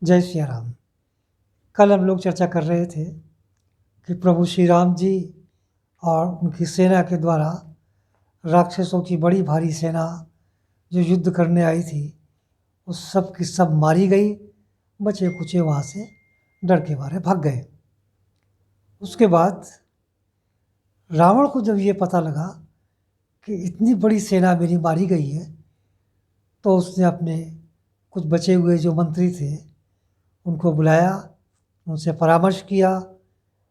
जय सिया राम। कल हम लोग चर्चा कर रहे थे कि प्रभु श्री राम जी और उनकी सेना के द्वारा राक्षसों की बड़ी भारी सेना जो युद्ध करने आई थी, उस सब की सब मारी गई। बचे कुचे वहाँ से डर के मारे भाग गए। उसके बाद रावण को जब ये पता लगा कि इतनी बड़ी सेना मेरी मारी गई है, तो उसने अपने कुछ बचे हुए जो मंत्री थे उनको बुलाया, उनसे परामर्श किया,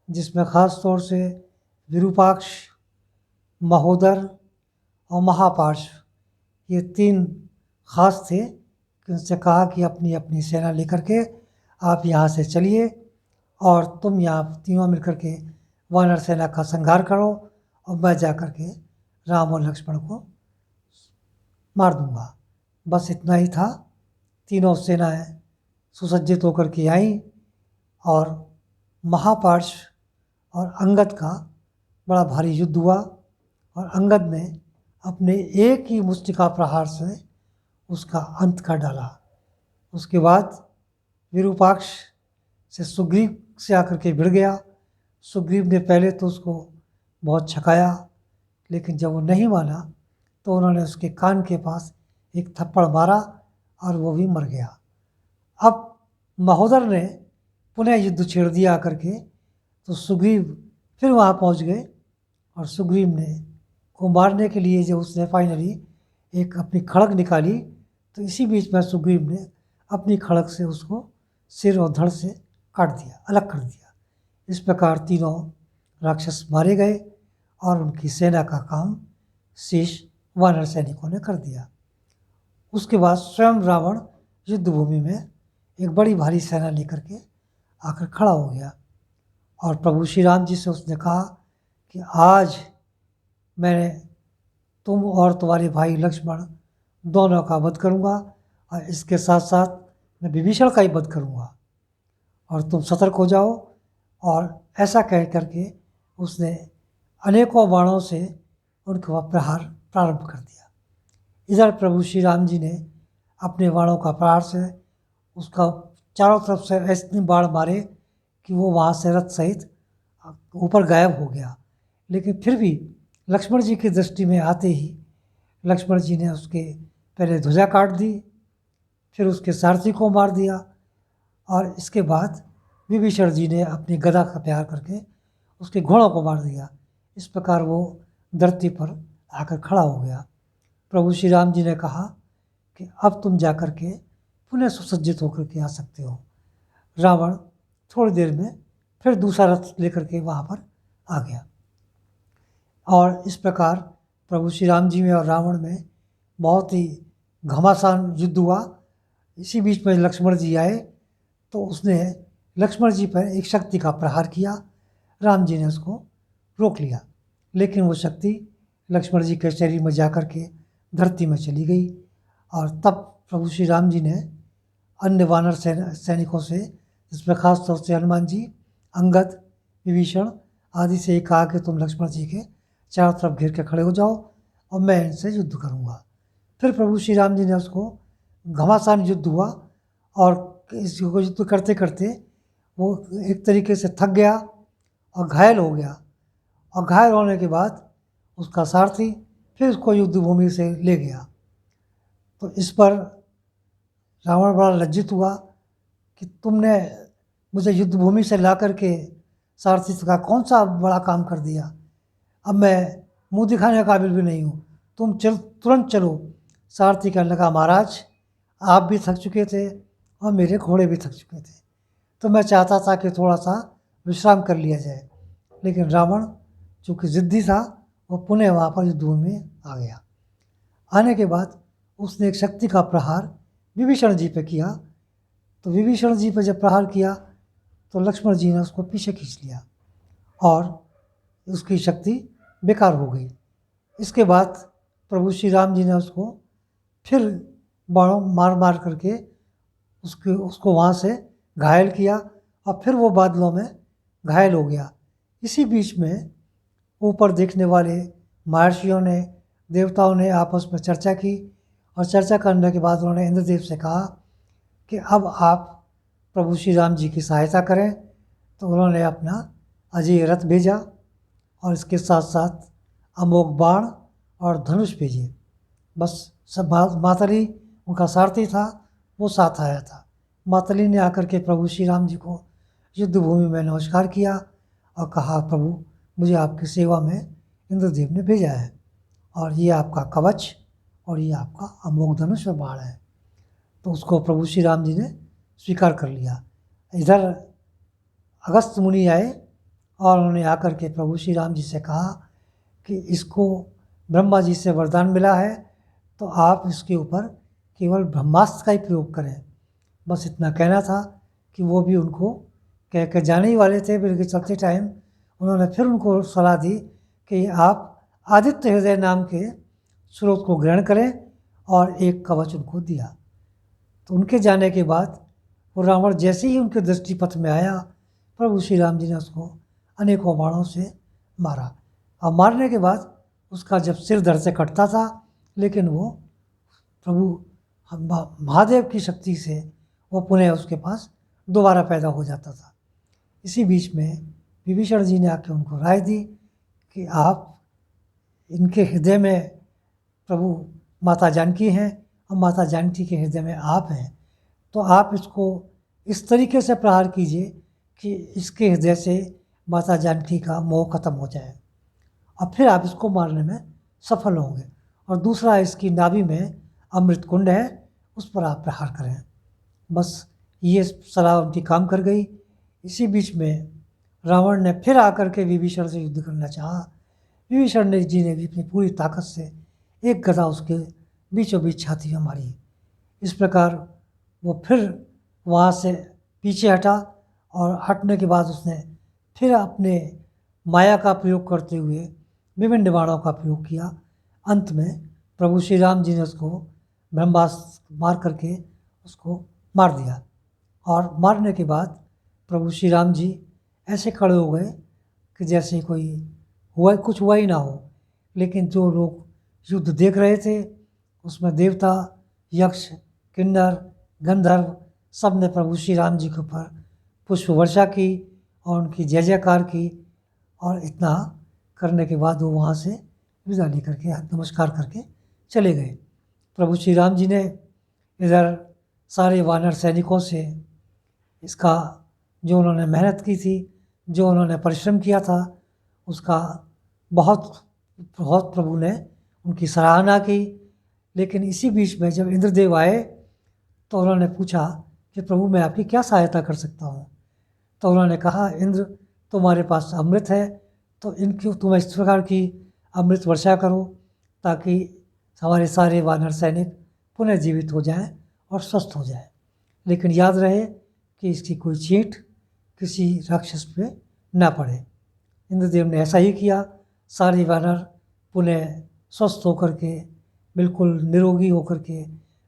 जिसमें ख़ास तौर से विरूपाक्ष, महोदर और महापार्श, ये तीन खास थे कि उनसे कहा कि अपनी अपनी सेना लेकर के आप यहाँ से चलिए और तुम यहाँ तीनों मिलकर के वानर सेना का संहार करो और मैं जा कर के राम और लक्ष्मण को मार दूंगा। बस इतना ही था। तीनों सेनाएं सुसज्जित होकर के आईं और महापार्श और अंगद का बड़ा भारी युद्ध हुआ और अंगद ने अपने एक ही मुष्टिका प्रहार से उसका अंत कर डाला। उसके बाद विरूपाक्ष से सुग्रीव से आकर के भिड़ गया। सुग्रीव ने पहले तो उसको बहुत छकाया, लेकिन जब वो नहीं माना तो उन्होंने उसके कान के पास एक थप्पड़ मारा और वो भी मर गया। अब महोदर ने पुनः युद्ध छेड़ दिया आकर के, तो सुग्रीव फिर वहाँ पहुँच गए और सुग्रीव ने को मारने के लिए जब उसने फाइनली एक अपनी खड़ग निकाली, तो इसी बीच में सुग्रीव ने अपनी खड़ग से उसको सिर और धड़ से काट दिया, अलग कर दिया। इस प्रकार तीनों राक्षस मारे गए और उनकी सेना का काम शेष वानर सैनिकों ने कर दिया। उसके बाद स्वयं रावण युद्ध भूमि में एक बड़ी भारी सेना लेकर के आकर खड़ा हो गया और प्रभु श्री राम जी से उसने कहा कि आज मैं तुम और तुम्हारे भाई लक्ष्मण दोनों का वध करूंगा और इसके साथ साथ मैं विभीषण का ही वध करूंगा और तुम सतर्क हो जाओ। और ऐसा कह करके उसने अनेकों बाणों से उनका प्रहार प्रारंभ कर दिया। इधर प्रभु श्री राम जी ने अपने बाणों का प्रहार से उसका चारों तरफ से ऐसे बाण मारे कि वो वहाँ से रथ सहित ऊपर गायब हो गया। लेकिन फिर भी लक्ष्मण जी की दृष्टि में आते ही लक्ष्मण जी ने उसके पहले ध्वजा काट दी, फिर उसके सारथी को मार दिया और इसके बाद विभीषण जी ने अपनी गदा का प्रहार करके उसके घोड़ों को मार दिया। इस प्रकार वो धरती पर आकर खड़ा हो गया। प्रभु श्री राम जी ने कहा कि अब तुम जा कर के पुनः सुसज्जित होकर के आ सकते हो। रावण थोड़ी देर में फिर दूसरा रथ लेकर के वहाँ पर आ गया और इस प्रकार प्रभु श्री राम जी में और रावण में बहुत ही घमासान युद्ध हुआ। इसी बीच में लक्ष्मण जी आए तो उसने लक्ष्मण जी पर एक शक्ति का प्रहार किया। राम जी ने उसको रोक लिया, लेकिन वो शक्ति लक्ष्मण जी के शरीर में जा कर के धरती में चली गई और तब प्रभु श्री राम जी ने अन्य वानर सैनिकों से, जिसमें खास तौर से हनुमान जी, अंगद, विभीषण आदि से कहा कि तुम लक्ष्मण जी के चारों तरफ घेर के खड़े हो जाओ और मैं इनसे युद्ध करूंगा। फिर प्रभु श्री राम जी ने उसको घमासान युद्ध हुआ और इस युद्ध करते करते वो एक तरीके से थक गया और घायल हो गया और घायल होने के बाद उसका सारथी फिर उसको युद्ध भूमि से ले गया। तो इस पर रावण बड़ा लज्जित हुआ कि तुमने मुझे युद्ध भूमि से ला करके सारथी का कौन सा बड़ा काम कर दिया, अब मैं मुंह दिखाने का काबिल भी नहीं हूँ, तुम तुरंत चलो। सारथी कहने लगा, महाराज आप भी थक चुके थे और मेरे घोड़े भी थक चुके थे, तो मैं चाहता था कि थोड़ा सा विश्राम कर लिया जाए। लेकिन रावण चूँकि ज़िद्दी था, वो पुनः वहाँ पर युद्ध भूमि में आ गया। आने के बाद उसने एक शक्ति का प्रहार विभीषण जी पे किया। तो विभीषण जी पे जब प्रहार किया तो लक्ष्मण जी ने उसको पीछे खींच लिया और उसकी शक्ति बेकार हो गई। इसके बाद प्रभु श्री राम जी ने उसको फिर बाणों मार मार करके उसको वहाँ से घायल किया और फिर वो बादलों में घायल हो गया। इसी बीच में ऊपर देखने वाले महर्षियों ने, देवताओं ने आपस में चर्चा की और चर्चा करने के बाद उन्होंने इंद्रदेव से कहा कि अब आप प्रभु श्री राम जी की सहायता करें। तो उन्होंने अपना अजय रथ भेजा और इसके साथ साथ अमोघ बाण और धनुष भेजे। बस सब मातली उनका सारथी था, वो साथ आया था। मातली ने आकर के प्रभु श्री राम जी को युद्ध भूमि में नमस्कार किया और कहा, प्रभु मुझे आपकी सेवा में इंद्रदेव ने भेजा है और ये आपका कवच और ये आपका अमोघ धनुष और बाण है। तो उसको प्रभु श्री राम जी ने स्वीकार कर लिया। इधर अगस्त मुनि आए और उन्होंने आकर के प्रभु श्री राम जी से कहा कि इसको ब्रह्मा जी से वरदान मिला है, तो आप इसके ऊपर केवल ब्रह्मास्त्र का ही प्रयोग करें। बस इतना कहना था कि वो भी उनको कह के जाने ही वाले थे। फिर चलते टाइम उन्होंने फिर उनको सलाह दी कि आप आदित्य हृदय नाम के स्रोत को ग्रहण करें और एक कवच उनको दिया। तो उनके जाने के बाद वो रावण जैसे ही उनके दृष्टिपथ में आया, प्रभु श्री राम जी ने उसको अनेकों बाणों से मारा और मारने के बाद उसका जब सिर धड़ से कटता था, लेकिन वो प्रभु महादेव की शक्ति से वो पुनः उसके पास दोबारा पैदा हो जाता था। इसी बीच में विभीषण जी ने आके उनको राय दी कि आप इनके हृदय में प्रभु माता जानकी हैं और माता जानकी के हृदय में आप हैं, तो आप इसको इस तरीके से प्रहार कीजिए कि इसके हृदय से माता जानकी का मोह खत्म हो जाए और फिर आप इसको मारने में सफल होंगे। और दूसरा, इसकी नाभि में अमृत कुंड है, उस पर आप प्रहार करें। बस ये सलाह उनकी काम कर गई। इसी बीच में रावण ने फिर आकर के विभीषण से युद्ध करना चाहा। विभीषण जी ने भी अपनी पूरी ताकत से एक गदा उसके बीचों बीच छाती में मारी। इस प्रकार वो फिर वहाँ से पीछे हटा और हटने के बाद उसने फिर अपने माया का प्रयोग करते हुए विभिन्न बाणों का प्रयोग किया। अंत में प्रभु श्री राम जी ने उसको ब्रह्मास्त्र मार करके उसको मार दिया। और मारने के बाद प्रभु श्री राम जी ऐसे खड़े हो गए कि जैसे कोई कुछ हुआ ही ना हो। लेकिन जो लोग युद्ध देख रहे थे उसमें देवता, यक्ष, किन्नर, गंधर्व सब ने प्रभु श्री राम जी के ऊपर पुष्प वर्षा की और उनकी जय जयकार की। और इतना करने के बाद वो वहाँ से विदा लेकर के नमस्कार करके चले गए। प्रभु श्री राम जी ने इधर सारे वानर सैनिकों से इसका जो उन्होंने मेहनत की थी, जो उन्होंने परिश्रम किया था, उसका बहुत बहुत प्रभु ने उनकी सराहना की। लेकिन इसी बीच में जब इंद्रदेव आए तो उन्होंने पूछा कि प्रभु मैं आपकी क्या सहायता कर सकता हूँ। तो उन्होंने कहा, इंद्र तुम्हारे पास अमृत है, तो इनकी तुम इस प्रकार की अमृत वर्षा करो ताकि हमारे सारे वानर सैनिक पुनः जीवित हो जाएं और स्वस्थ हो जाएं। लेकिन याद रहे कि इसकी कोई चींट किसी राक्षस पे ना पड़े। इंद्रदेव ने ऐसा ही किया। सारे वानर पुनः स्वस्थ होकर के, बिल्कुल निरोगी होकर के,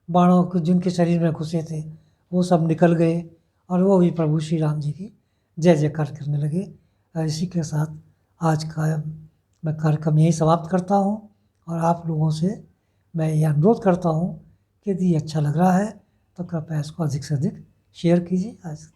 बाणों को जिनके शरीर में घुसे थे वो सब निकल गए और वो भी प्रभु श्री राम जी की जय जयकार करने लगे। इसी के साथ आज का मैं कार्यक्रम यही समाप्त करता हूँ और आप लोगों से मैं ये अनुरोध करता हूँ कि यदि अच्छा लग रहा है तो कृपया इसको अधिक से अधिक शेयर कीजिए। आज